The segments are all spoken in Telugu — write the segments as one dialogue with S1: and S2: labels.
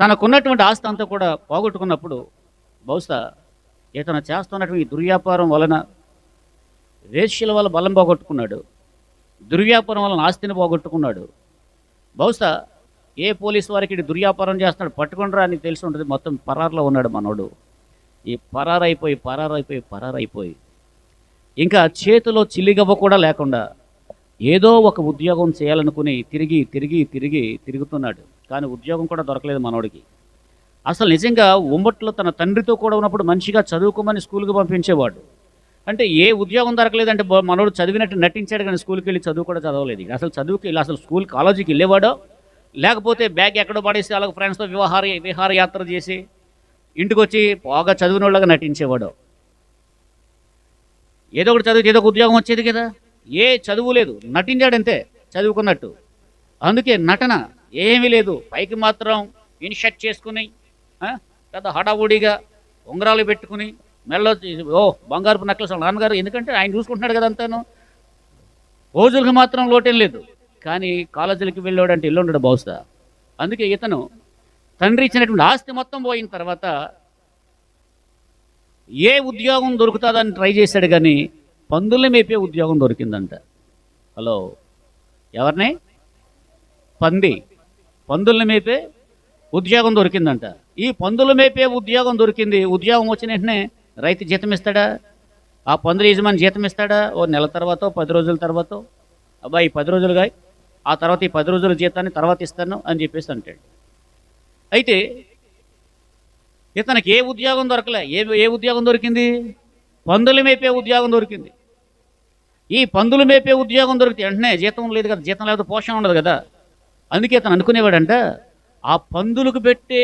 S1: తనకున్నటువంటి ఆస్తి అంతా కూడా పోగొట్టుకున్నప్పుడు బహుశా ఇతను చేస్తున్నటువంటి దుర్వ్యాపారం వలన వేశ్యల వల్ల బలం పోగొట్టుకున్నాడు, దుర్వ్యాపారం వలన ఆస్తిని పోగొట్టుకున్నాడు. బహుశా ఏ పోలీసు వారికి దుర్వ్యాపారం చేస్తున్నాడు పట్టుకుంటారా అని తెలిసి ఉంటుంది. మొత్తం పరారులో ఉన్నాడు మనోడు. ఈ పరారైపోయి ఇంకా చేతిలో చిల్లిగవ్వ కూడా లేకుండా ఏదో ఒక ఉద్యోగం చేయాలనుకుని తిరుగుతున్నాడు. కానీ ఉద్యోగం కూడా దొరకలేదు మనోడికి. అసలు నిజంగా ఉమ్మట్లో తన తండ్రితో కూడా ఉన్నప్పుడు మంచిగా చదువుకోమని స్కూల్కి పంపించేవాడు. అంటే ఏ ఉద్యోగం దొరకలేదంటే మనోడు చదివినట్టు నటించాడు, కానీ స్కూల్కి వెళ్ళి చదువు కూడా చదవలేదు. అసలు చదువుకి అసలు స్కూల్ కాలేజీకి వెళ్ళేవాడో లేకపోతే బ్యాగ్ ఎక్కడో పడేసి అలాగ ఫ్రెండ్స్తో విహారయాత్ర చేసి ఇంటికి వచ్చి బాగా చదివిన వాళ్ళగా నటించేవాడు. ఏదో ఒకటి చదివితే ఏదో ఒక ఉద్యోగం వచ్చేది కదా. ఏ చదువు లేదు, నటించాడంతే చదువుకున్నట్టు. అందుకే నటన ఏమీ లేదు. పైకి మాత్రం ఇన్షర్ట్ చేసుకుని పెద్ద హడావుడిగా ఉంగరాలు పెట్టుకుని మెల్లో బంగారపు నెక్లెస్ నాన్నగారు, ఎందుకంటే ఆయన చూసుకుంటున్నాడు కదా అంతాను. రోజులకు మాత్రం లోటేం లేదు, కానీ కాలేజీలకి వెళ్ళాడంటే ఇల్లు ఉండడు బహుశా. అందుకే ఇతను తండ్రి ఇచ్చినటువంటి ఆస్తి మొత్తం పోయిన తర్వాత ఏ ఉద్యోగం దొరుకుతుందని ట్రై చేశాడు, కానీ పందుల్ని మేపే ఉద్యోగం దొరికిందంట. హలో, ఎవరిని? పందుల్ని మేపే ఉద్యోగం దొరికిందంట. ఈ పందులు మేపే ఉద్యోగం దొరికింది. ఉద్యోగం వచ్చిన వెంటనే రైతు జీతం ఇస్తాడా? ఆ పందుల యజమాని జీతం ఇస్తాడా? ఓ నెల తర్వాత 10 రోజుల తర్వాత, అబ్బాయి 10 రోజులుగా ఆ తర్వాత ఈ 10 రోజుల జీతాన్ని తర్వాత ఇస్తాను అని చెప్పేసి అంటాడు. అయితే ఇతనికి ఏ ఉద్యోగం దొరకలే. ఏ ఉద్యోగం దొరికింది? పందులు మేపే ఉద్యోగం దొరికింది. ఈ పందులు మేపే ఉద్యోగం దొరికితే వెంటనే జీతం లేదు కదా, జీతం లేకపోతే పోషణ ఉండదు కదా. అందుకే అతను అనుకునేవాడంట, ఆ పందులకు పెట్టే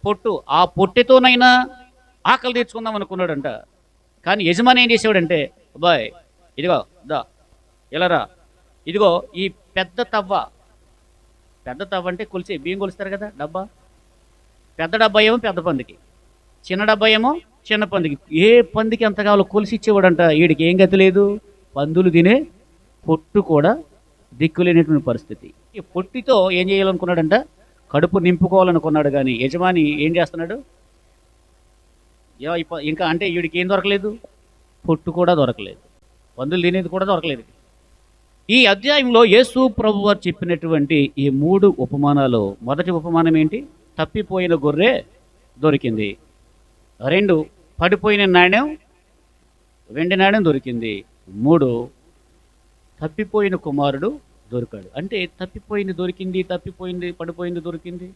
S1: పొట్టు ఆ పొట్టెతోనైనా ఆకలి తీర్చుకుందాం అనుకున్నాడంట. కానీ యజమాని ఏం చేసేవాడంటే, అబ్బాయి ఇదిగో దా ఎలారా, ఇదిగో ఈ పెద్ద తవ్వ అంటే కొలిసి బియ్యం కొలుస్తారు కదా డబ్బా, పెద్ద డబ్బా ఏమో పెద్ద పందికి, చిన్న డబ్బా ఏమో చిన్న పందికి. ఏ పందికి ఎంత కావాలో కొలిసి ఇచ్చేవాడంట. వీడికి ఏం గతి లేదు, పందులు తినే పొట్టు కూడా దిక్కులేనటువంటి పరిస్థితి. ఈ పొట్టితో ఏం చేయాలనుకున్నాడంట, కడుపు నింపుకోవాలనుకున్నాడు. కానీ యజమాని ఏం చేస్తున్నాడు, ఇంకా అంటే వీడికి ఏం దొరకలేదు, పొట్టు కూడా దొరకలేదు, పందులు తినేది కూడా దొరకలేదు. ఈ అధ్యాయంలో యేసు ప్రభు వారు చెప్పినటువంటి ఈ 3 ఉపమానాలు, మొదటి ఉపమానం ఏంటి? తప్పిపోయిన గొర్రె దొరికింది. 2 పడిపోయిన నాణ్యం, వెండి నాణ్యం దొరికింది. 3 తప్పిపోయిన కుమారుడు దొరికాడు. అంటే తప్పిపోయింది దొరికింది, పడిపోయింది దొరికింది.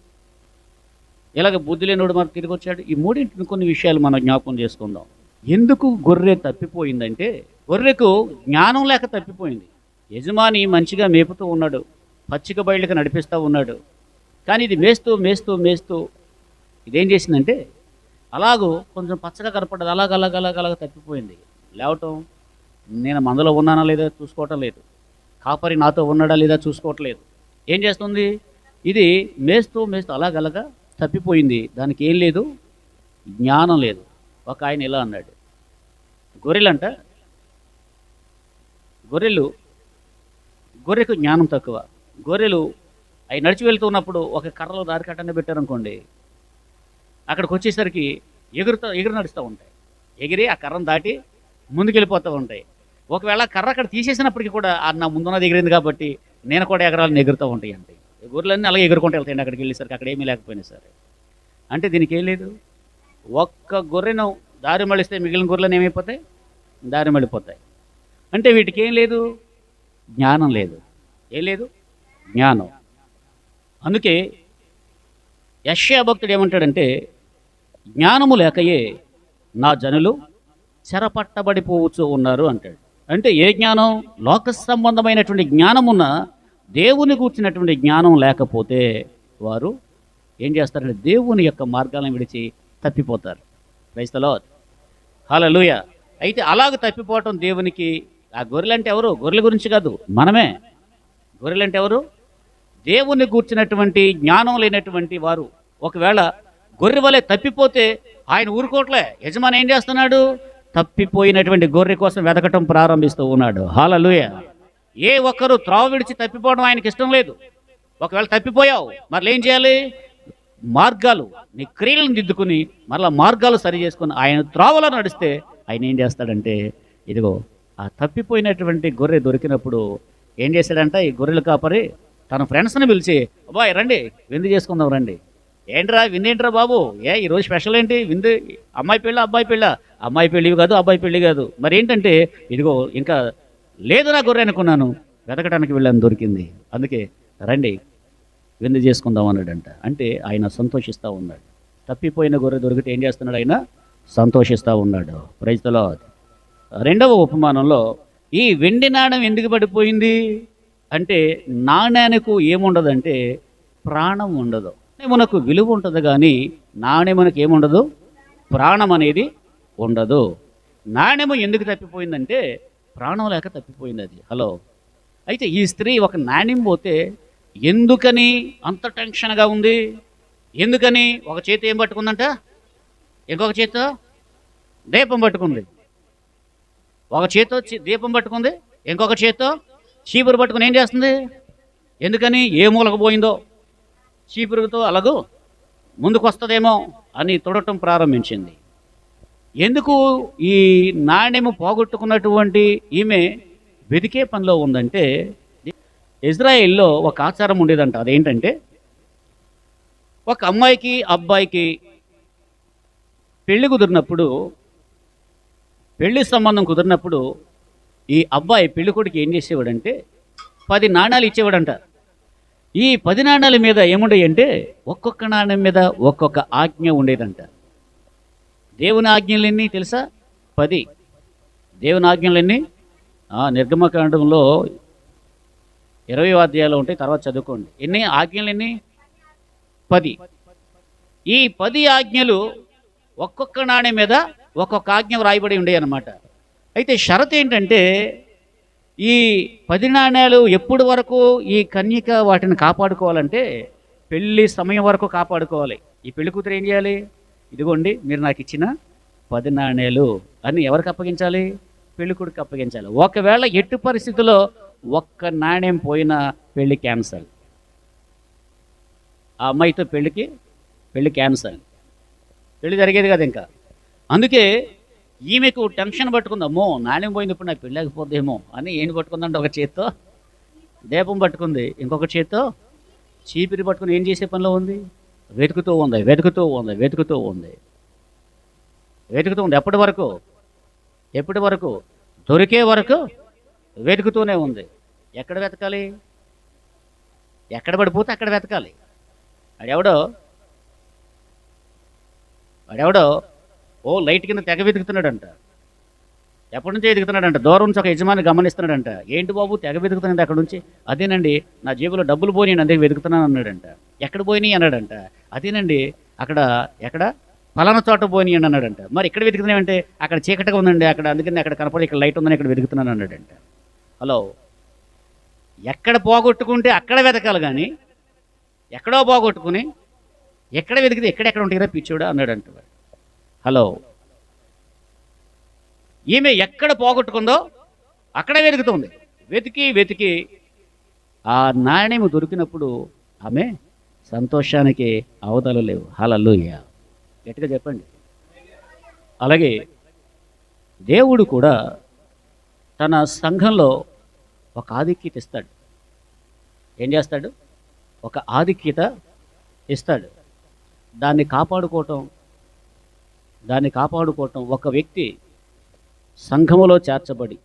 S1: ఇలాగ బుద్ధి లేనోడు మనకు తిరిగి వచ్చాడు. ఈ 3 కొన్ని విషయాలు మనం జ్ఞాపకం చేసుకుందాం. ఎందుకు గొర్రె తప్పిపోయిందంటే, గొర్రెకు జ్ఞానం లేక తప్పిపోయింది. యజమాని మంచిగా మేపుతూ ఉన్నాడు, పచ్చిక బయళ్ళకి నడిపిస్తూ ఉన్నాడు. కానీ ఇది మేస్తూ ఇదేం చేసిందంటే, అలాగూ కొంచెం పచ్చగా కనపడ్డది, అలాగ తప్పిపోయింది. లేవటం, నేను మందలో ఉన్నానా లేదా చూసుకోవటం లేదు, కాపరి నాతో ఉన్నాడా లేదా చూసుకోవట్లేదు. ఏం చేస్తుంది? ఇది మేస్తూ అలాగలగా తప్పిపోయింది. దానికి ఏం లేదు, జ్ఞానం లేదు. ఒక ఆయన ఇలా అన్నాడు, గొర్రెకు జ్ఞానం తక్కువ. గొర్రెలు అవి నడిచి వెళ్తూ ఉన్నప్పుడు ఒక కర్రలో దారి కట్టనే పెట్టారనుకోండి, అక్కడికి వచ్చేసరికి ఎగురు నడుస్తూ ఉంటాయి. ఎగిరి ఆ కర్రను దాటి ముందుకెళ్ళిపోతూ ఉంటాయి. ఒకవేళ కర్ర అక్కడ తీసేసినప్పటికీ కూడా నా ముందున్నది ఎగిరింది కాబట్టి నేను కూడా ఎగరాలని ఎగురుతూ ఉంటాయి. అంటే గొర్రెలన్నీ అలాగే ఎగురుకుంటూ వెళ్తాయండి అక్కడికి వెళ్ళేసరికి, అక్కడ ఏమీ లేకపోయినా సరే. అంటే దీనికి ఏం లేదు, ఒక్క గొర్రెను దారి మళ్ళిస్తే మిగిలిన గొర్రెలను ఏమైపోతాయి? దారి మళ్ళిపోతాయి. అంటే వీటికి ఏం లేదు, జ్ఞానం లేదు. ఏం లేదు, జ్ఞానం. అందుకే యెషయా భక్తుడు ఏమంటాడంటే, జ్ఞానము లేకయే నా జనులు చెరపట్టబడిపోవచ్చు ఉన్నారు అంటాడు. అంటే ఏ జ్ఞానం? లోక సంబంధమైనటువంటి జ్ఞానమున్న దేవుని కూర్చున్నటువంటి జ్ఞానం లేకపోతే వారు ఏం చేస్తారంటే దేవుని యొక్క మార్గాలను విడిచి తప్పిపోతారు. ప్రైజ్ ది లార్డ్, హల్లెలూయా. అయితే అలాగ తప్పిపోవటం దేవునికి, ఆ గొర్రెలంటే ఎవరు? గొర్రెల గురించి కాదు, మనమే. గొర్రెలంటే ఎవరు? దేవుని కూర్చున్నటువంటి జ్ఞానం లేనటువంటి వారు. ఒకవేళ గొర్రె వలె తప్పిపోతే ఆయన ఊరుకోవట్లే. యజమాని ఏం చేస్తున్నాడు? తప్పిపోయినటువంటి గొర్రె కోసం వెతకటం ప్రారంభిస్తూ ఉన్నాడు. హల్లెలూయా. ఏ ఒక్కరు త్రోవ విడిచి తప్పిపోవడం ఆయనకి ఇష్టం లేదు. ఒకవేళ తప్పిపోయావు మరలా ఏం చేయాలి? మార్గాలు, నీ క్రియలను దిద్దుకుని మరలా మార్గాలు సరి చేసుకుని ఆయన త్రోవలో నడిస్తే ఆయన ఏం చేస్తాడంటే, ఇదిగో ఆ తప్పిపోయినటువంటి గొర్రె దొరికినప్పుడు ఏం చేశాడంట ఈ గొర్రెల కాపరి తన ఫ్రెండ్స్ని పిలిచి, అబ్బాయి రండి విందు చేసుకుందాం రండి. ఏంట్రా విందు ఏంట్రా బాబు, ఈరోజు స్పెషల్ ఏంటి? విందు అమ్మాయి పెళ్ళ అబ్బాయి పెళ్ళ? అమ్మాయి పెళ్ళి కాదు, అబ్బాయి పెళ్ళి కాదు. మరి ఏంటంటే, ఇదిగో ఇంకా లేదు నా గొర్రె అనుకున్నాను, వెతకడానికి వెళ్ళాను, దొరికింది, అందుకే రండి విందు చేసుకుందాం అన్నాడంట. అంటే ఆయన సంతోషిస్తూ ఉన్నాడు. తప్పిపోయిన గొర్రె దొరికితే ఏం చేస్తున్నాడు? ఆయన సంతోషిస్తూ ఉన్నాడు. Praise the Lord. రెండవ ఉపమానంలో ఈ వెండి నాణెం ఎందుకు పడిపోయింది అంటే, నాణ్యానికి ఏముండదంటే ప్రాణం ఉండదు. నాణ్యమునకు విలువ ఉంటుంది కానీ నాణ్యమునకు ఏముండదు? ప్రాణం అనేది ఉండదు. నాణ్యము ఎందుకు తప్పిపోయిందంటే ప్రాణం లేక తప్పిపోయింది అది. హలో. అయితే ఈ స్త్రీ ఒక నాణ్యం పోతే ఎందుకని అంత టెన్షన్గా ఉంది? ఎందుకని? ఒక చేతి ఏం పట్టుకుందంట, ఇంకొక చేతితో దీపం పట్టుకుంది. ఒక చేతితో దీపం పట్టుకుంది, ఇంకొక చేతితో చీపురు పట్టుకుని ఏం చేస్తుంది? ఎందుకని? ఏ మూలకు పోయిందో చీపురుతో అలాగూ ముందుకు వస్తుందేమో అని తొడటం ప్రారంభించింది. ఎందుకు ఈ నాణ్యము పోగొట్టుకున్నటువంటి ఈమె వెతికే పనిలో ఉందంటే, ఇజ్రాయెల్లో ఒక ఆచారం ఉండేదంట. అదేంటంటే, ఒక అమ్మాయికి అబ్బాయికి పెళ్లి కుదిరినప్పుడు, పెళ్లి సంబంధం కుదిరినప్పుడు ఈ అబ్బాయి పెళ్ళికొడుకు ఏం చేసేవాడంటే 10 నాణాలు ఇచ్చేవాడంట. ఈ 10 నాణాల మీద ఏముండేవి అంటే, ఒక్కొక్క నాణ్యం మీద ఒక్కొక్క ఆజ్ఞ ఉండేదంట. దేవుని ఆజ్ఞలన్నీ తెలుసా? 10 దేవుని ఆజ్ఞలన్నీ నిర్గమకాండంలో 20 అధ్యాయాలు ఉంటాయి, తర్వాత చదువుకోండి. ఎన్ని ఆజ్ఞలన్నీ? 10. ఈ 10 ఆజ్ఞలు ఒక్కొక్క నాణ్యం మీద ఒక్కొక్క ఆజ్ఞ వ్రాయబడి ఉండేవి అన్నమాట. అయితే షరతు ఏంటంటే, ఈ 10 నాణ్యాలు ఎప్పుడు వరకు ఈ కన్యక వాటిని కాపాడుకోవాలంటే పెళ్ళి సమయం వరకు కాపాడుకోవాలి. ఈ పెళ్లి కూతురు ఏం చేయాలి? ఇదిగోండి మీరు నాకు ఇచ్చిన 10 నాణ్యాలు అని ఎవరికి అప్పగించాలి? పెళ్లి కొడుకు అప్పగించాలి. ఒకవేళ ఎట్టి పరిస్థితుల్లో ఒక్క నాణ్యం పోయినా పెళ్లి క్యాన్సల్. ఆ అమ్మాయితో పెళ్లి క్యాన్సల్, పెళ్లి జరిగేది కదా ఇంకా. అందుకే ఈమెకు టెన్షన్ పట్టుకుంది, అమ్మో నాణ్యం పోయింది, ఇప్పుడు నాకు పెళ్ళకపోద్దేమో అని. ఏంటి పట్టుకుందంటే, ఒక చేత్తో దీపం పట్టుకుంది, ఇంకొక చేత్తో చీపిరి పట్టుకుని ఏం చేసే పనిలో ఉంది? వెతుకుతూ ఉంది. ఎప్పటి వరకు? దొరికే వరకు వెతుకుతూనే ఉంది. ఎక్కడ వెతకాలి? ఎక్కడ పడిపోతే అక్కడ వెతకాలి. వాడెవడో లైట్ కింద తెగ వెతుకుతున్నాడంట. ఎప్పటి నుంచి వెతుకుతున్నాడంట? దూరం నుంచి ఒక యజమాని గమనిస్తున్నాడంట. ఏంటి బాబు తెగ వెతుకుతున్నాడు అక్కడ నుంచి? అదేనండి నా జేబులో డబ్బులు పోయినాయి, అందుకే వెతుకుతున్నాను అన్నాడంట. ఎక్కడ పోయినాయి అన్నాడంట. అదేనండి ఎక్కడ ఫలానా చోట పోయినాయి అని అన్నాడంట. మరి ఎక్కడ వెతుకుతున్నామంటే, అక్కడ చీకటిగా ఉందండి, అందుకని అక్కడ కనపడి, ఇక్కడ లైట్ ఉందని ఇక్కడ వెతుకుతున్నాను అన్నాడంట. హలో. ఎక్కడ పోగొట్టుకుంటే అక్కడ వెతకాలి కానీ ఎక్కడో పోగొట్టుకుని ఎక్కడ వెతికితే ఎక్కడెక్కడ ఉంటాయిరా పిచ్చోడా అన్నాడంట. హలో. ఈమె ఎక్కడ పోగొట్టుకుందో అక్కడే వెతుకుతుంది. వెతికి ఆ నాణ్యము దొరికినప్పుడు ఆమె సంతోషానికి అవతలు లేవు. హల్లెలూయా. గట్టిగా చెప్పండి. అలాగే దేవుడు కూడా తన సంఘంలో ఒక ఆధిక్యత ఇస్తాడు. ఏం చేస్తాడు? ఒక ఆధిక్యత ఇస్తాడు. దాన్ని కాపాడుకోవటం ఒక వ్యక్తి సంఘములో చేర్చబడి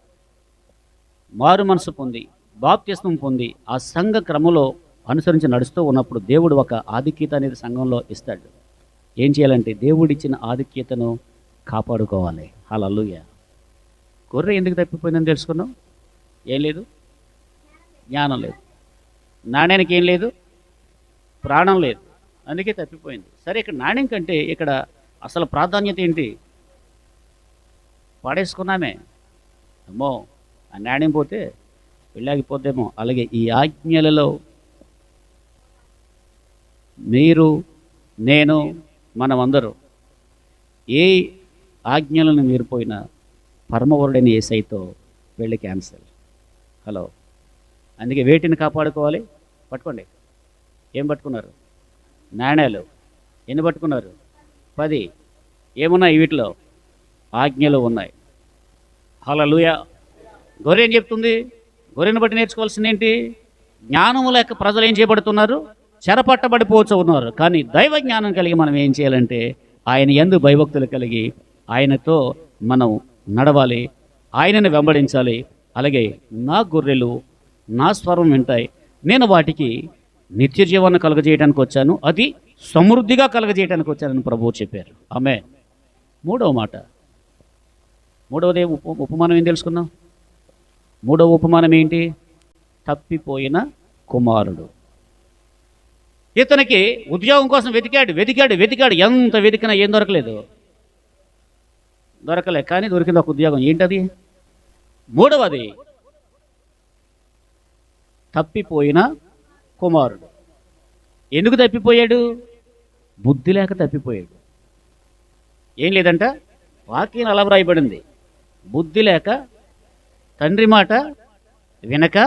S1: మారు మనసు పొంది బాప్తిస్మం పొంది ఆ సంఘ క్రమంలో అనుసరించి నడుస్తూ ఉన్నప్పుడు దేవుడు ఒక ఆధిక్యత అనేది సంఘంలో ఇస్తాడు. ఏం చేయాలంటే దేవుడిచ్చిన ఆధిక్యతను కాపాడుకోవాలి. హల్లెలూయా. గొర్రె ఎందుకు తప్పిపోయిందని తెలుసుకున్నాం? ఏం లేదు, జ్ఞానం లేదు. నాణ్యానికి ఏం లేదు, ప్రాణం లేదు, అందుకే తప్పిపోయింది. సరే, ఇక్కడ నాణ్యం కంటే ఇక్కడ అసలు ప్రాధాన్యత ఏంటి? పాడేసుకున్నామే, అమ్మో ఆ నాణ్యం పోతే పెళ్ళాగిపోద్దేమో. అలాగే ఈ ఆజ్ఞలలో మీరు, నేను, మనమందరూ ఏ ఆజ్ఞలను మీరిపోయినా పరమవరుడైన యేసయ్యతో పెళ్ళి క్యాన్సల్. హలో. అందుకే వేటిని కాపాడుకోవాలి? పట్టుకోండి. ఏం పట్టుకున్నారు? నాణేలు. ఎన్ని పట్టుకున్నారు? 10. ఏమున్నాయి వీటిలో? ఆజ్ఞలు ఉన్నాయి. హల్లెలూయా. గొర్రె ఏం చెప్తుంది? గొర్రెని బట్టి నేర్చుకోవాల్సింది ఏంటి? జ్ఞానము లేక ప్రజలు ఏం చేయబడుతున్నారు? చెరపట్టబడిపోవచ్చు ఉన్నారు. కానీ దైవ జ్ఞానం కలిగి మనం ఏం చేయాలంటే ఆయన యందు భయభక్తులు కలిగి ఆయనతో మనం నడవాలి, ఆయనను వెంబడించాలి. అలాగే నా గొర్రెలు నా స్వరం వింటాయి, నేను వాటికి నిత్య జీవాన్ని కలుగజేయడానికి వచ్చాను, అది సమృద్ధిగా కలుగజేయడానికి వచ్చానని ప్రభువు చెప్పారు. ఆమేన్. మూడవ మాట, మూడవది ఉపమానం ఏం తెలుసుకుందాం? మూడవ ఉపమానం ఏంటి? తప్పిపోయిన కుమారుడు. ఇతనికి ఉద్యోగం కోసం వెతికాడు వెతికాడు వెతికాడు, ఎంత వెతికినా ఏం దొరకలేదు. దొరకలే, కానీ దొరికింది ఒక ఉద్యోగం. ఏంటది? మూడవది తప్పిపోయిన కుమారుడు. ఎందుకు తప్పిపోయాడు? బుద్ధి లేక తప్పిపోయాడు. ఏం లేదంట, వాక్యం అలా వ్రాయబడింది. బుద్ధి లేక తండ్రి మాట వినక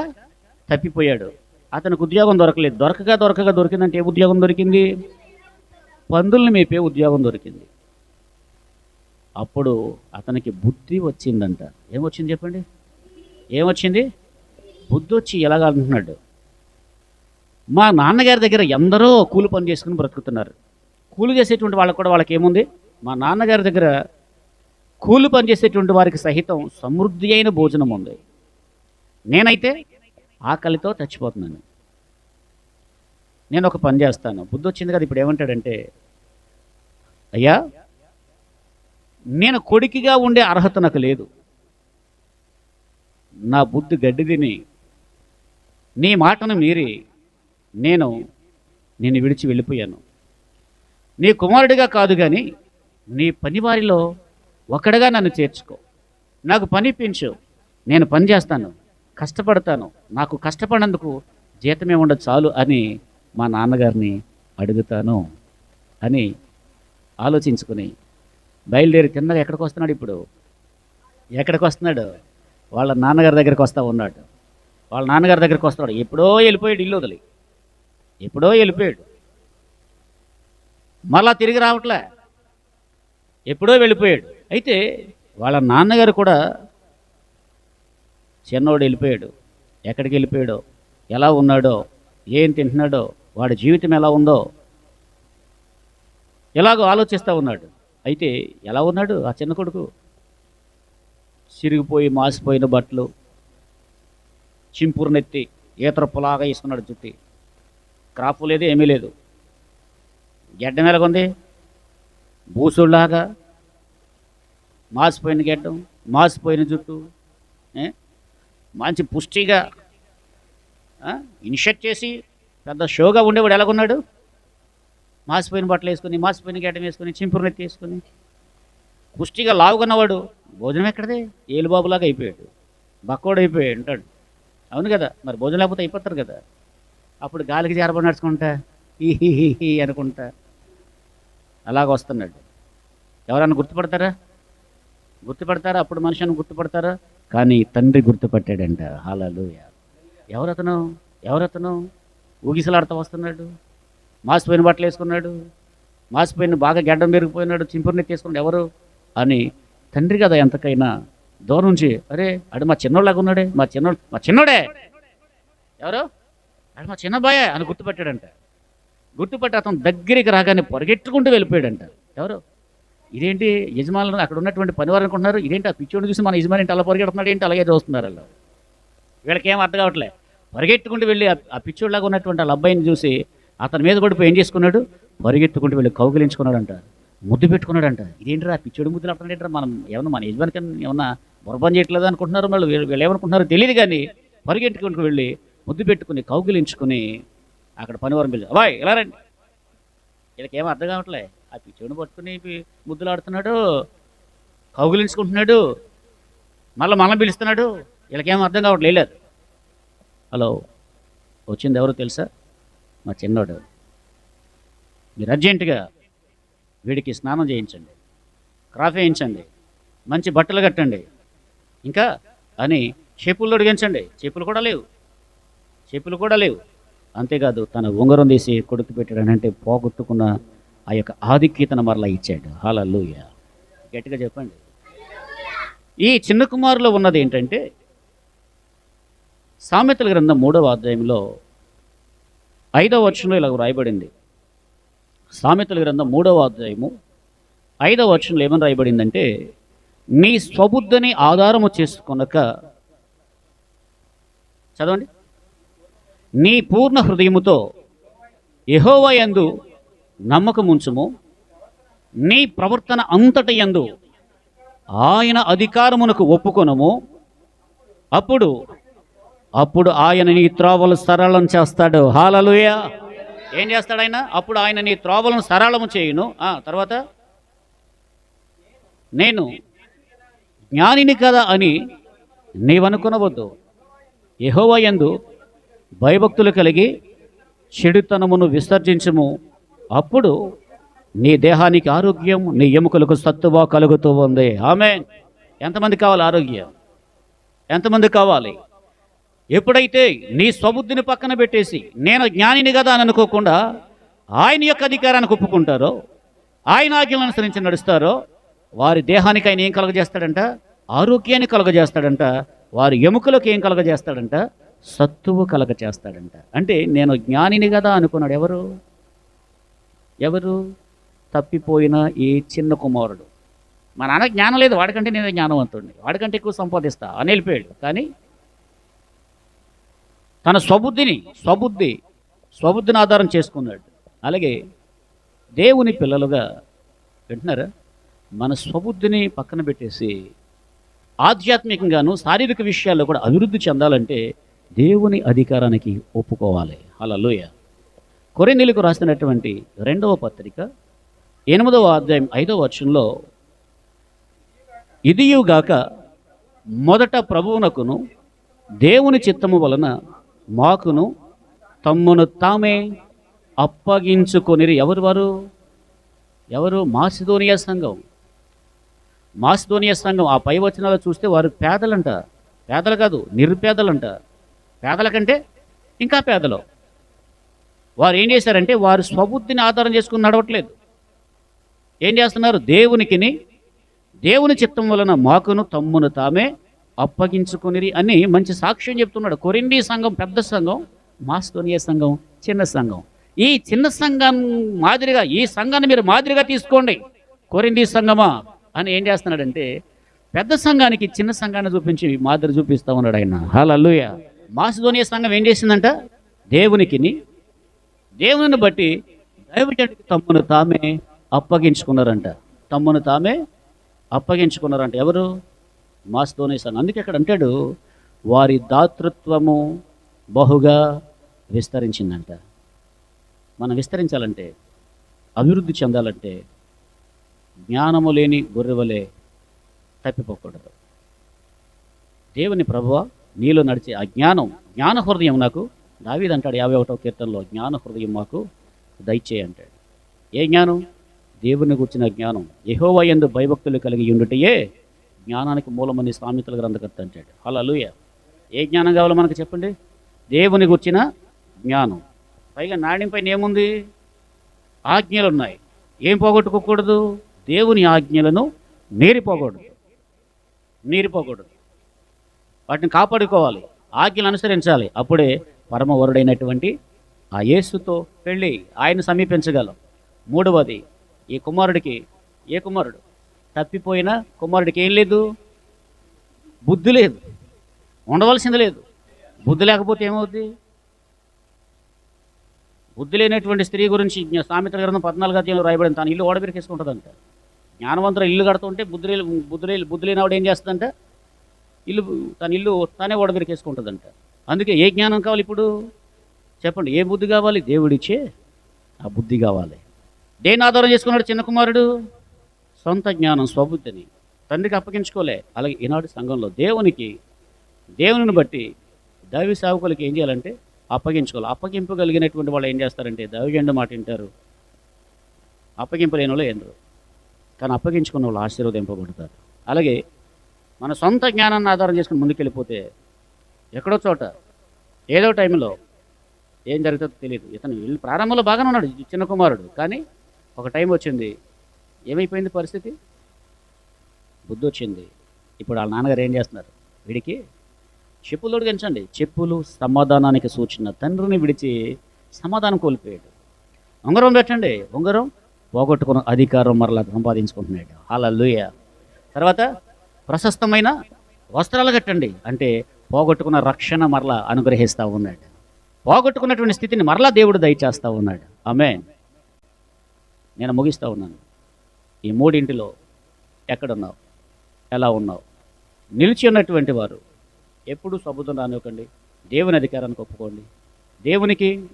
S1: తప్పిపోయాడు. అతనికి ఉద్యోగం దొరకలేదు. దొరకగా దొరికిందంటే ఏ ఉద్యోగం దొరికింది? పందుల్ని మేపే ఉద్యోగం దొరికింది. అప్పుడు అతనికి బుద్ధి వచ్చిందంట. ఏమొచ్చింది చెప్పండి? ఏమొచ్చింది? బుద్ధి వచ్చి ఎలాగ అంటున్నాడు, మా నాన్నగారి దగ్గర ఎందరో కూలి పని చేసుకుని బ్రతుకుతున్నారు. కూలి చేసేటువంటి వాళ్ళకు కూడా వాళ్ళకి ఏముంది? మా నాన్నగారి దగ్గర కూలి పని చేసేటువంటి వారికి సహితం సమృద్ధి అయిన భోజనం ఉంది. నేనైతే ఆకలితో చచ్చిపోతున్నాను. నేను ఒక పని చేస్తాను. బుద్ధి వచ్చింది కదా. ఇప్పుడు ఏమంటాడంటే, అయ్యా, నేను కొడుకుగా ఉండే అర్హత నాకు లేదు. నా బుద్ధి గడ్డి తిని నీ మాటను మీరి నేను విడిచి వెళ్ళిపోయాను. నీ కుమారుడిగా కాదు కానీ నీ పనివారిలో ఒకడిగా నన్ను చేర్చుకో. నాకు పని పెంచు, నేను పని చేస్తాను, కష్టపడతాను, నాకు కష్టపడినందుకు జీతమే ఉండదు చాలు అని మా నాన్నగారిని అడుగుతాను అని ఆలోచించుకుని బయలుదేరి తిన్నగా ఎక్కడికి వస్తున్నాడు? ఇప్పుడు ఎక్కడికి వస్తున్నాడు? వాళ్ళ నాన్నగారి దగ్గరికి వస్తూ ఉన్నాడు. వాళ్ళ నాన్నగారి దగ్గరికి వస్తున్నాడు. ఎప్పుడో వెళ్ళిపోయాడు, ఇల్లు వదిలి ఎప్పుడో వెళ్ళిపోయాడు. మళ్ళా తిరిగి రావట్లే, ఎప్పుడో వెళ్ళిపోయాడు. అయితే వాళ్ళ నాన్నగారు కూడా చిన్నోడు వెళ్ళిపోయాడు. ఎక్కడికి వెళ్ళిపోయాడో, ఎలా ఉన్నాడో, ఏం తింటున్నాడో, వాడి జీవితం ఎలా ఉందో ఎలాగో ఆలోచిస్తూ ఉన్నాడు. అయితే ఎలా ఉన్నాడు ఆ చిన్న కొడుకు? చిరిగిపోయి మాసిపోయిన బట్టలు, చింపురు నెత్తి, ఈతరప్పులాగా వేసుకున్నాడు జుట్టి, క్రాపు లేదు, ఏమీ లేదు. గెడ్డం ఎలాగుంది? బూసుళ్లాగా మాసిపోయిన గెడ్డం, మాసిపోయిన జుట్టు, మంచి పుష్టిగా ఇన్షర్ట్ చేసి పెద్ద షోగా ఉండేవాడు ఎలాగున్నాడు? మాసిపోయిన బట్టలు వేసుకొని, మాసిపోయిన గెడ్డం వేసుకొని, చింపురు నెత్తి వేసుకొని, పుష్టిగా లావుకున్నవాడు భోజనం ఎక్కడదే? ఏలుబాబులాగా అయిపోయాడు, బక్కోడు అయిపోయాడు అంటాడు. అవును కదా, మరి భోజనం లేకపోతే అయిపోతారు కదా. అప్పుడు గాలికి జారబడి నడుచుకుంటా హీ అనుకుంటా అలాగ వస్తున్నాడు. ఎవరన్నా గుర్తుపడతారా? అప్పుడు మనుషుని గుర్తుపడతారా? కానీ తండ్రి గుర్తుపట్టాడంట. హల్లెలూయా. ఎవరతను ఊగిసలాడుతూ వస్తున్నాడు, మాసిపోయిన బట్టలు వేసుకున్నాడు, మాసిపోయిన బాగా గడ్డం పెరిగిపోయినాడు, చింపురుని తీసుకున్నాడు. ఎవరు అని తండ్రి కదా ఎంతకైనా దూరం నుంచి, అరే అడు మా చిన్నోళ్ళగా ఉన్నాడే, మా చిన్నోడే, ఎవరు అడు మా చిన్నబాయే అని గుర్తుపెట్టాడంట. గుర్తుపెట్టి అతను దగ్గరికి రాగానే పరిగెట్టుకుంటూ వెళ్ళిపోయాడంట. ఎవరు? ఇదేంటి యజమానులు అక్కడ ఉన్నటువంటి పనివారు అనుకుంటున్నారు, ఇదేంటి ఆ పిచ్చోడిని చూసి మన యజమాని ఏంటి అలా పరిగెడుతున్నాడు ఏంటి, అలాగే చూస్తున్నారు అలా. వీళ్ళకి ఏం అర్థం కావట్లే. పరిగెట్టుకుంటూ వెళ్ళి ఆ పిచ్చోడిలాగా ఉన్నటువంటి వాళ్ళ అబ్బాయిని చూసి అతని మీద పడిపోయి ఏం చేసుకున్నాడు? పరిగెత్తుకుంటూ వెళ్ళి కౌగిలించుకున్నాడంట, ముద్దు పెట్టుకున్నాడంట. ఇదేంటి ఆ పిచ్చోడి ముద్దులు అట్లా ఏంటారు? మనం ఏమన్నా మన యజమానికి ఏమన్నా బుర్రపని చేయట్లేదు అనుకుంటున్నారు వాళ్ళు. వీళ్ళు ఏమనుకుంటున్నారో తెలియదు కానీ పరిగెట్టుకుంటూ వెళ్ళి ముద్దు పెట్టుకుని కౌగిలించుకుని అక్కడ పనివారం పిలిచి, అబ్బాయి ఇలా రండి. వీళ్ళకి ఏమో అర్థం కావట్లే. ఆ పిచ్చోడిని పట్టుకుని ముద్దులాడుతున్నాడు, కౌగిలించుకుంటున్నాడు, మళ్ళీ మనం పిలుస్తున్నాడు. వీళ్ళకేమో అర్థం కావట్లేదు. హలో, వచ్చింది ఎవరో తెలుసా? మా చిన్నోడు. మీరు అర్జెంటుగా వీడికి స్నానం చేయించండి, క్రాఫ్ వేయించండి, మంచి బట్టలు కట్టండి, ఇంకా అని చెప్పులు తొడిగించండి. చెప్పులు కూడా లేవు. అంతేకాదు తన ఉంగరం తీసి కొడుకు పెట్టాడు అంటే పోగొట్టుకున్న ఆ యొక్క ఆధిక్యతను మరలా ఇచ్చాడు. హల్లెలూయా, గట్టిగా చెప్పండి. ఈ చిన్న కుమారులో ఉన్నది ఏంటంటే సామెతల గ్రంథం 3వ అధ్యాయంలో 5వ వచనంలో ఇలా రాయబడింది. సామెతల గ్రంథం 3వ అధ్యాయము 5వ వచనంలో ఏమని రాయబడిందంటే, నీ స్వబుద్ధిని ఆధారము చేసుకొనక, చదవండి, నీ పూర్ణ హృదయముతో యెహోవా యందు నమ్మకముంచుము, నీ ప్రవర్తన అంతటి యందు ఆయన అధికారమునకు ఒప్పుకొనుము, అప్పుడు ఆయన నీ త్రోవలు సరళం చేస్తాడు. హల్లెలూయా. ఏం చేస్తాడు ఆయన? అప్పుడు ఆయన నీ త్రోవలను సరళము చేయును. తర్వాత, నేను జ్ఞానిని కదా అని నీవనుకొనవద్దు, యెహోవా యందు భయభక్తులు కలిగి చెడుతనమును విసర్జించుము, అప్పుడు నీ దేహానికి ఆరోగ్యం, నీ ఎముకలకు సత్తువ కలుగుతూ ఉంది. ఆమేన్. ఎంతమంది కావాలి ఆరోగ్యం? ఎంతమంది కావాలి? ఎప్పుడైతే నీ స్వబుద్ధిని పక్కన పెట్టేసి నేను జ్ఞానిని కదా అని అనుకోకుండా ఆయన యొక్క అధికారానికి ఒప్పుకుంటారో, ఆయన ఆజ్ఞలను అనుసరించి నడుస్తారో, వారి దేహానికి ఆయన ఏం కలుగజేస్తాడంట? ఆరోగ్యాన్ని కలుగజేస్తాడంట. వారి ఎముకలకు ఏం కలుగజేస్తాడంట? సత్తువు కలుగజేస్తాడంట. అంటే నేను జ్ఞానిని కదా అనుకున్నాడు ఎవరు? తప్పిపోయిన ఈ చిన్న కుమారుడు. మా నాన్న జ్ఞానం లేదు, వాడికంటే నేను జ్ఞానవంతుడిని, వాడికంటే ఎక్కువ సంపాదిస్తా అని వెళ్ళిపోయాడు. కానీ తన స్వబుద్ధిని ఆధారం చేసుకున్నాడు. అలాగే దేవుని పిల్లలుగా వింటున్నారా, మన స్వబుద్ధిని పక్కన పెట్టేసి ఆధ్యాత్మికంగాను శారీరక విషయాల్లో కూడా అభివృద్ధి చెందాలంటే దేవుని అధికారానికి ఒప్పుకోవాలి. హల్లెలూయా. కొరింథీయులకు రాసినటువంటి 2వ పత్రిక 8వ అధ్యాయం 5వ వచనంలో, ఇదియుగాక మొదట ప్రభువునకును దేవుని చిత్తము వలన మాకును తమ్మును తామే అప్పగించుకొనిరి. ఎవరు? మాసిదోనియా సంఘం. ఆ పై వచనాలు చూస్తే వారు పేదలంట. పేదలు కాదు, నిరుపేదలంట. పేదల కంటే ఇంకా పేదలు. వారు ఏం చేశారంటే వారు స్వబుద్ధిని ఆధారం చేసుకుని నడవట్లేదు. ఏం చేస్తున్నారు? దేవుని చిత్తం వలన మాకును తమ్మును తామే అప్పగించుకునిరి అని మంచి సాక్ష్యం చెప్తున్నాడు. కొరింథీ సంఘం పెద్ద సంఘం, మాసిదోనియా సంఘం చిన్న సంఘం. ఈ చిన్న సంఘం మాదిరిగా ఈ సంఘాన్ని మీరు మాదిరిగా తీసుకోండి కొరింథీ సంఘమా అని ఏం చేస్తున్నాడంటే పెద్ద సంఘానికి చిన్న సంఘాన్ని చూపించి మాదిరి చూపిస్తా ఉన్నాడు ఆయన. హల్లెలూయా. మాసిదోనియా సంఘం ఏం చేసిందంట? దేవునిని బట్టి దైవజనుడికి తమ్మును తామే అప్పగించుకున్నారంట. ఎవరు? మాసిదోనియా సంఘం. అందుకే అక్కడ అంటాడు, వారి దాతృత్వము బహుగా విస్తరించిందంట. మనం విస్తరించాలంటే, అభివృద్ధి చెందాలంటే జ్ఞానము లేని గొర్రెవలే తప్పిపోకూడదు. దేవుని ప్రభువా, నీలో నడిచే ఆ జ్ఞాన హృదయం నాకు, దావీదు అంటాడు 51వ కీర్తనలో, జ్ఞాన హృదయం మాకు దయచేయి అంటాడు. ఏ జ్ఞానం? దేవుని గుర్చిన జ్ఞానం. యెహోవా యందు భయభక్తులు కలిగి ఉండుటయే జ్ఞానానికి మూలమని సామెతల గ్రంథకర్త అంటాడు. హల్లెలూయా. ఏ జ్ఞానం కావాలో మనకు చెప్పండి? దేవుని గుర్చిన జ్ఞానం. పైగా నాణ్యం ఏముంది? ఆజ్ఞలు ఉన్నాయి. ఏం పోగొట్టుకోకూడదు? దేవుని ఆజ్ఞలను మీరిపోకూడదు. వాటిని కాపాడుకోవాలి, ఆజ్ఞలు అనుసరించాలి. అప్పుడే పరమవరుడైనటువంటి ఆ యేసుతో వెళ్ళి ఆయన సమీపించగలం. 3వది, ఈ కుమారుడికి, ఏ కుమారుడు? తప్పిపోయిన కుమారుడికి ఏం లేదు? బుద్ధి లేదు, ఉండవలసింది లేదు. బుద్ధి లేకపోతే ఏమవుద్ది? బుద్ధి లేనటువంటి స్త్రీ గురించి సామెతల గ్రంథం 14వ అధ్యాయంలో రాయబడింది. తన ఇల్లు ఓడబెరికేసుకుంటుందంట. జ్ఞానవంతులు ఇల్లు కడుతుంటే బుద్ధి లేనివాడు ఏం చేస్తుందంట? తన ఇల్లు తానే ఓడబెరికేసుకుంటుందంట. అందుకే ఏ జ్ఞానం కావాలి ఇప్పుడు చెప్పండి? ఏ బుద్ధి కావాలి? దేవుడిచ్చే ఆ బుద్ధి కావాలి. దేని ఆధారం చేసుకున్నాడు చిన్న కుమారుడు? సొంత జ్ఞానం, స్వబుద్ధిని తండ్రికి అప్పగించుకోలే. అలాగే ఈనాడు సంఘంలో దేవునిని బట్టి దైవ సేవకులకి ఏం చేయాలంటే అప్పగించుకోవాలి. అప్పగింపగలిగినటువంటి వాళ్ళు ఏం చేస్తారంటే దైవజనుడి మాట వింటారు. అప్పగింపలేని వాళ్ళు ఏంటరు, కానీ అప్పగించుకున్న వాళ్ళు ఆశీర్వదింపబడతారు. అలాగే మన సొంత జ్ఞానాన్ని ఆధారం చేసుకుని ముందుకెళ్ళిపోతే ఎక్కడో చోట ఏదో టైంలో ఏం జరుగుతుందో తెలియదు. ఇతను వీళ్ళు ప్రారంభంలో బాగానే ఉన్నాడు ఈ చిన్న కుమారుడు, కానీ ఒక టైం వచ్చింది, ఏమైపోయింది పరిస్థితి? బుద్ధి వచ్చింది. ఇప్పుడు వాళ్ళ నాన్నగారు ఏం చేస్తున్నారు? వీడికి చెప్పులు తొడిగించండి. చెప్పులు సమాధానానికి సూచన. తండ్రిని విడిచి సమాధానం కోల్పోయాడు. ఉంగరం పెట్టండి. ఉంగరం పోగొట్టుకున్న అధికారం మరలా సంపాదించుకుంటున్నాడు. హల్లెలూయా. తర్వాత ప్రశస్తమైన వస్త్రాలు కట్టండి, అంటే పోగొట్టుకున్న రక్షణ మరలా అనుగ్రహిస్తూ ఉన్నాడు. పోగొట్టుకున్నటువంటి స్థితిని మరలా దేవుడు దయచేస్తూ ఉన్నాడు. ఆమేన్. నేను ముగిస్తూ ఉన్నాను. ఈ మూడింటిలో ఎక్కడున్నావు? ఎలా ఉన్నావు? నిలిచి ఉన్నటువంటి వారు ఎప్పుడు సబుద్ధం రానివ్వకండి. దేవుని అధికారానికి ఒప్పుకోండి.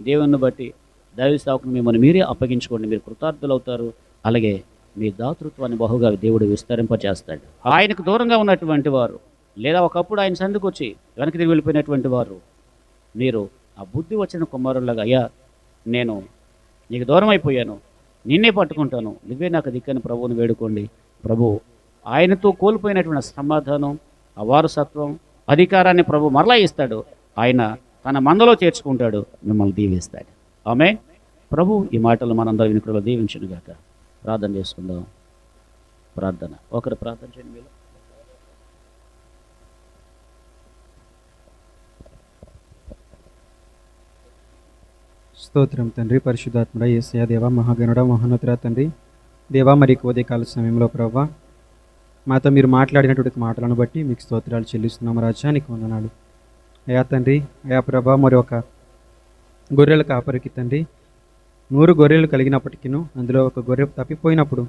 S1: దేవుని బట్టి దైవ సేవకుని మిమ్మల్ని మీరే అప్పగించుకోండి. మీరు కృతార్థులు అవుతారు. అలాగే మీ దాతృత్వాన్ని బహుగా దేవుడు విస్తరింపచేస్తాడు. ఆయనకు దూరంగా ఉన్నటువంటి వారు, లేదా ఒకప్పుడు ఆయన సందుకు వచ్చి వెనక్కి తిరిగి వెళ్ళిపోయినటువంటి వారు, మీరు ఆ బుద్ధి వచ్చిన కుమారులాగా, అయ్యా నేను నీకు దూరం అయిపోయాను, నిన్నే పట్టుకుంటాను, నువ్వే నాకు దిక్కని ప్రభువుని వేడుకోండి. ప్రభు ఆయనతో కోల్పోయినటువంటి సమాధానం, ఆ వారసత్వం, అధికారాన్ని ప్రభు మరలా ఇస్తాడు. ఆయన తన మందలో చేర్చుకుంటాడు, మిమ్మల్ని దీవిస్తాడు. ఆమేన్. ప్రభు ఈ మాటలు మనందరూ వినుకలో దీవించునుగాక. ప్రార్థన చేసుకుందాం. ప్రార్థన. ఒకరు ప్రార్థన చేయండి. మీరు
S2: స్తోత్రం తండ్రి, పరిశుద్ధాత్ముడ యేసయ్య, దేవా మహాగణుడ మహోన్నతుడ తండ్రి, దేవా మరి ఉదయకాల సమయంలో ప్రభా మాతో మీరు మాట్లాడినటువంటి మాటలను బట్టి మీకు స్తోత్రాలు చెల్లిస్తున్నాము రాజా, నీకు వందనాలు. అయా తండ్రి, అయా ప్రభా మరి ఒక గొర్రెల కాపరికి తండ్రి 100 గొర్రెలు కలిగినప్పటికీను అందులో ఒక గొర్రె తప్పిపోయినప్పుడు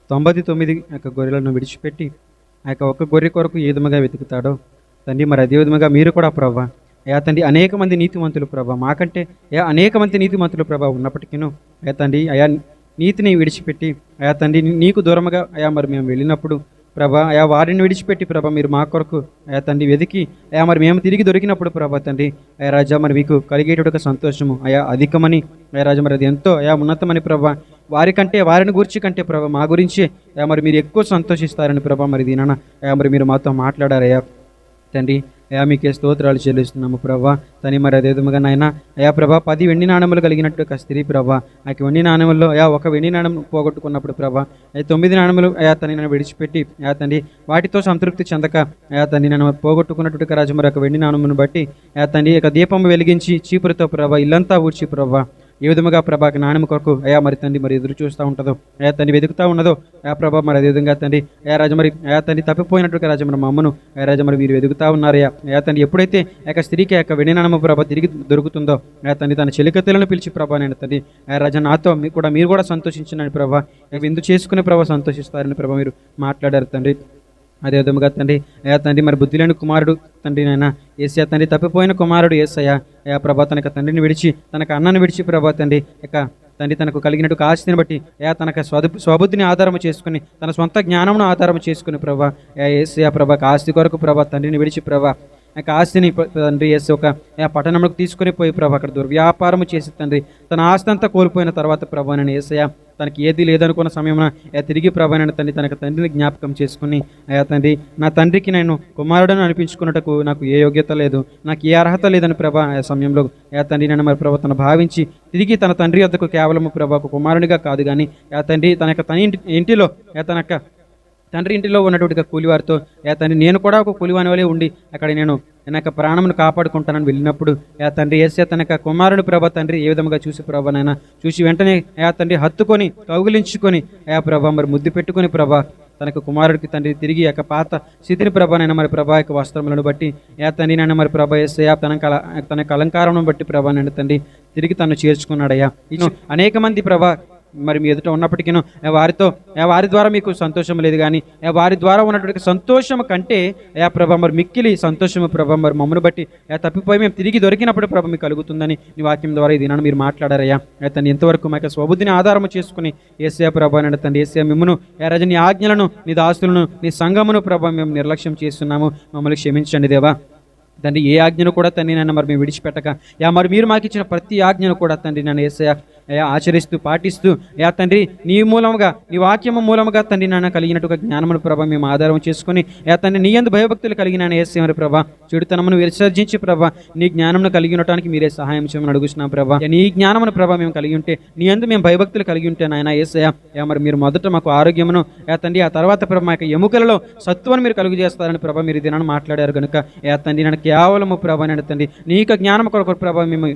S2: 99 యొక్క గొర్రెలను విడిచిపెట్టి ఆ యొక్క ఒక గొర్రె కొరకు ఏ విధముగా వెతుకుతాడో తండ్రి, మరి అదే విధముగా మీరు కూడా ప్రభా అయా తండ్రి అనేక మంది నీతిమంతులు ప్రభా, మాకంటే అయా అనేక మంది నీతిమంతులు ప్రభా ఉన్నప్పటికీను అయా తండ్రి అయా నీతిని విడిచిపెట్టి అయా తండ్రి నీకు దూరముగా అయా మరి మేము వెళ్ళినప్పుడు ప్రభా అయా వారిని విడిచిపెట్టి ప్రభా మీరు మా కొరకు అయా తండ్రి వెతికి అయా మరి మేము తిరిగి దొరికినప్పుడు ప్రభా తండ్రి అయా రాజా మరి మీకు కలిగేటువంటి సంతోషము అయా అధికమని అయా రాజా మరి అది ఎంతో అయా ఉన్నతమని ప్రభా, వారిని గురించి కంటే ప్రభా మా గురించి అయా మరి మీరు ఎక్కువ సంతోషిస్తారని ప్రభా మరి దీనన్న అయా మరి మీరు మాతో మాట్లాడారయ్యా తండ్రి. అయా మీకే స్తోత్రాలు చెల్లిస్తున్నాము ప్రభా. తని మరి అదే విధముగా నాయన అయా ప్రభా 10 వెండి నాణెములు కలిగినట్టు ఒక స్త్రీ ప్రభా, ఆ వెండి నాణెముల్లో అయా ఒక వెండి నాణెం పోగొట్టుకున్నప్పుడు ప్రభా 9 నాణెములు అయా తని నన్ను విడిచిపెట్టి అయా తండ్రి వాటితో సంతృప్తి చెందక అయా తండ్రి నన్ను పోగొట్టుకున్నట్టు రాజు మరి ఒక వెండి నాణెమును బట్టి అయా తండ్రి ఒక దీపం వెలిగించి చీపురుతో ప్రభా ఇల్లంతా ఊడ్చి ప్రభా ఏ విధముగా ప్రభాకి నాణ్యం కొరకు అయా మరి తండ్రి మరి ఎదురు చూస్తూ ఉంటుందో అయా తండ్రి వెతుకుతూ ఉన్నదో అయా ప్రభా మరి అదే విధంగా తండ్రి అయా రాజు మరి అయా తండ్రి తప్పిపోయినట్టుగా రాజు మరి మా అమ్మను అయా రాజు మరి మీరు వెతుకుతూ ఉన్నారయ్యా. అయా తండ్రి ఎప్పుడైతే ఆ యొక్క స్త్రీకి ఆ యొక్క వెండి నాణెము ప్రభా తిరిగి దొరుకుతుందో అయా తండ్రి తన చెలికత్తెలను పిలిచి ప్రభా నేను తండ్రి అయా రాజా నాతో మీరు కూడా సంతోషించినని ప్రభా విందు చేసుకునే ప్రభా సంతోషిస్తారని ప్రభా మీరు మాట్లాడారు తండ్రి. అదే విధముగా తండ్రి అయా తండ్రి మరి బుద్ధి లేని కుమారుడు తండ్రి నాయన యేసయ్య తండ్రి తప్పిపోయిన కుమారుడు యేసయ్య అయా ప్రభా తనక తండ్రిని విడిచి తనకు అన్నను విడిచి ప్రభా తండ్రి ఇక తండ్రి తనకు కలిగినట్టు ఆస్తిని బట్టి అయా తనకు స్వబుద్ధిని ఆధారం చేసుకుని తన సొంత జ్ఞానమును ఆధారం చేసుకుని ప్రభా యేసయ్య ప్రభాకి ఆస్తి కొరకు ప్రభా తండ్రిని విడిచి ప్రభా ఆ ఆస్తిని తండ్రి వేసి ఒక పట్టణంలోకి తీసుకుని పోయి ప్రభా అక్కడ దుర్వ్యాపారం చేసి తండ్రి తన ఆస్తి అంతా కోల్పోయిన తర్వాత ప్రభా నేను యేసయ్య తనకి ఏది లేదనుకున్న సమయంలో తండ్రికి ప్రభానైన తండ్రి తనకు తండ్రిని జ్ఞాపకం చేసుకుని అయా తండ్రి నా తండ్రికి నేను కుమారుడని అనిపించుకున్నట్టుకు నాకు ఏ యోగ్యత లేదు, నాకు ఏ అర్హత లేదని ప్రభా ఆ సమయంలో అయా తండ్రి నన్ను మరి ప్రభా తను భావించి తిరిగి తన తండ్రి వద్దకు కేవలం ప్రభాకు కుమారునిగా కాదు కానీ ఆ తండ్రి తన యొక్క ఇంటిలో తన తండ్రి ఇంటిలో ఉన్నటువంటి కూలివారితో తండ్రి నేను కూడా ఒక కూలివాని వలె ఉండి అక్కడ నేను యొక్క ప్రాణమును కాపాడుకుంటానని వెళ్ళినప్పుడు తండ్రి యేసయ్య తన యొక్క కుమారుని ప్రభా తండ్రి ఏ విధంగా చూసి ప్రభా నాయన చూసి వెంటనే తండ్రి హత్తుకొని కౌగిలించుకొని ప్రభా మరి ముద్దు పెట్టుకొని ప్రభా తనకు కుమారుడికి తండ్రి తిరిగి యొక్క పాత స్థితిని ప్రభానైనా మరి ప్రభా యొక్క వస్త్రములను బట్టి తండ్రి నైనా మరి ప్రభా యేసయ్య తన అలంకారం బట్టి ప్రభా నన్ను తండ్రి తిరిగి తను చేర్చుకున్నాడయ్యా. అనేక మంది ప్రభా మరి మీ ఎదుట ఉన్నప్పటికీ వారితో వారి ద్వారా మీకు సంతోషం లేదు కానీ వారి ద్వారా ఉన్నటువంటి సంతోషం కంటే ప్రభా మరి మిక్కిలి సంతోషము ప్రభా మరి మమ్మల్ని బట్టి తప్పిపోయి మేము తిరిగి దొరికినప్పుడు ప్రభా మీకు కలుగుతుందని ఈ వాక్యం ద్వారా ఇది నన్ను మీరు మాట్లాడారయ్యా. తండ్రి ఎంతవరకు మా యొక్క స్వబుద్ధిని ఆధారం చేసుకుని యేసయ్య ప్రభా నన్ను తండ్రి యేసయ్య మిమ్మును రాజు నీ ఆజ్ఞలను నీ దాస్తులను నీ సంఘమును ప్రభా మేము నిర్లక్ష్యం చేస్తున్నాము, మమ్మల్ని క్షమించండి దేవా. తండ్రి ఏ ఆజ్ఞను కూడా తండ్రి నన్ను మరి మేము విడిచిపెట్టక మరి మీరు మాకు ఇచ్చిన ప్రతి ఆజ్ఞను కూడా తండ్రి నన్ను యేసయ్య అయా ఆచరిస్తూ పాటిస్తూ అయా తండ్రి నీ మూలముగా నీ వాక్యము మూలముగా తండ్రి నాన్న కలిగినట్టుగా జ్ఞానమును ప్రభ మేము ఆధారం చేసుకుని అయా తండ్రి నీ యందు భయభక్తులు కలిగిన యేసేమరి ప్రభ చెడుతనమును విసర్జించి ప్రభ నీ జ్ఞానమును కలిగి ఉండటానికి మీరే సహాయం చేయమని అడుగుతున్నాం ప్రభ నీ జ్ఞానమును ప్రభ మేము కలిగి ఉంటే నీ యందు మేము భయభక్తులు కలిగి ఉంటే నాయన యేసయ్య అయా మరి మీరు మొదట మాకు ఆరోగ్యమును అయా తండ్రి ఆ తర్వాత ప్రభ మా యొక్క ఎముకలలో సత్వాన్ని మీరు కలుగు చేస్తారని ప్రభ మీరు దినాన్ని మాట్లాడారు కనుక అయా తండ్రి నన్ను కేవలము ప్రభ నేను తండ్రి నీ యొక్క జ్ఞానం కొరకు ప్రభ మేము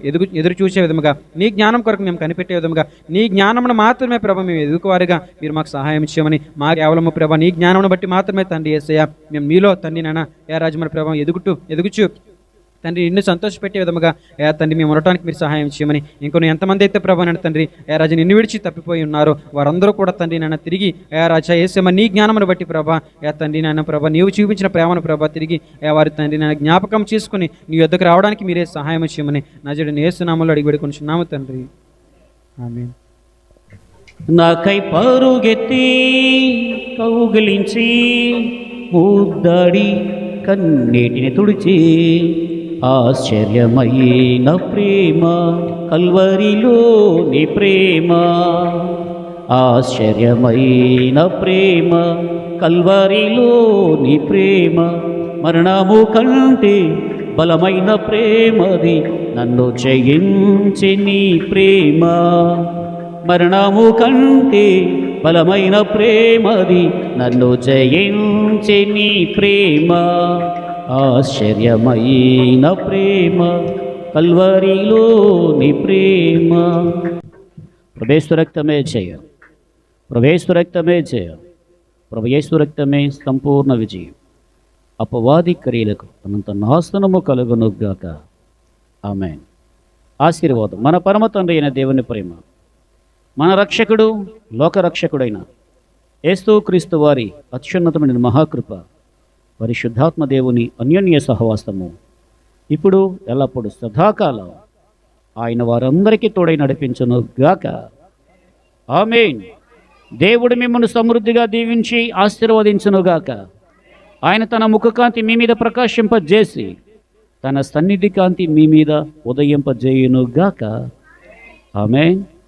S2: ఎదురు చూసే విధముగా నీ జ్ఞానం కొరకు మేము కనిపెట్టే విధముగా నీ జ్ఞానమును మాత్రమే ప్రభ మేము ఎదుగువారుగా మీరు మాకు సహాయం చేయమని మా కేవలము ప్రభ నీ జ్ఞానమును బట్టి మాత్రమే తండ్రి యేసయ్య మేము మీలో తండ్రి నాన్న ఏ రాజమరి ప్రభ ఎదుగుచు తండ్రి నిన్ను సంతోషపెట్టే విధముగా ఏ తండ్రి మేము ఉండటానికి మీరు సహాయం చేయమని ఇంకొన్ని ఎంతమంది అయితే ప్రభా నన్ను తండ్రి ఏ రాజు నిన్ను విడిచి తప్పిపోయి ఉన్నారో వారందరూ కూడా తండ్రి నన్ను తిరిగి ఏ రాజా యేసయ్య నీ జ్ఞానమును బట్టి ప్రభా ఏ తండ్రి నాన్న ప్రభా నీవు చూపించిన ప్రేమను ప్రభా తిరిగి ఏ వారి తండ్రి నన్ను జ్ఞాపకం చేసుకుని నీ యొద్దకు రావడానికి మీరే సహాయం చేయమని నజరుడైన యేసు నామములో అడిగి వేడుకొనుచున్నాము తండ్రి ఆమేన్.
S1: నాకై పరుగెత్తి కౌగిలించి ముద్దాడి కన్నీటిని తుడిచి ఆశ్చర్యమైన ప్రేమ కల్వరిలో నీ ప్రేమ, ఆశ్చర్యమైన ప్రేమ కల్వరిలో నీ ప్రేమ, మరణము కంటే బలమైన ప్రేమది నన్ను జయించే నీ ప్రేమ, మరణము కంటే బలమైన ప్రేమది నన్ను జయించే నీ ప్రేమ, ఆశ్చర్యమైన ప్రేమ కల్వరిలో నీ ప్రేమ. ప్రభు రక్తమే జయ, ప్రభు రక్తమే జయ, ప్రభు రక్తమే సంపూర్ణ విజయం. అపవాది క్రియలకు అనంత నాశనము కలుగునుగాక. ఆమేన్. ఆశీర్వాదం. మన పరమ తండ్రి అయిన దేవుని ప్రేమ, మన రక్షకుడు లోకరక్షకుడైన యేసుక్రీస్తు వారి అత్యున్నతమైన మహాకృప, పరిశుద్ధాత్మ దేవుని అన్యోన్య సహవాసము ఇప్పుడు ఎల్లప్పుడూ సదాకాలం ఆయన వారందరికీ తోడై నడిపించును గాక. ఆమేన్. దేవుడు మిమ్మల్ని సమృద్ధిగా దీవించి ఆశీర్వదించునుగాక. ఆయన తన ముఖకాంతి మీ మీద ప్రకాశింపజేసి తన సన్నిధి కాంతి మీ మీద ఉదయింపజేయునుగాక. ఆమేన్.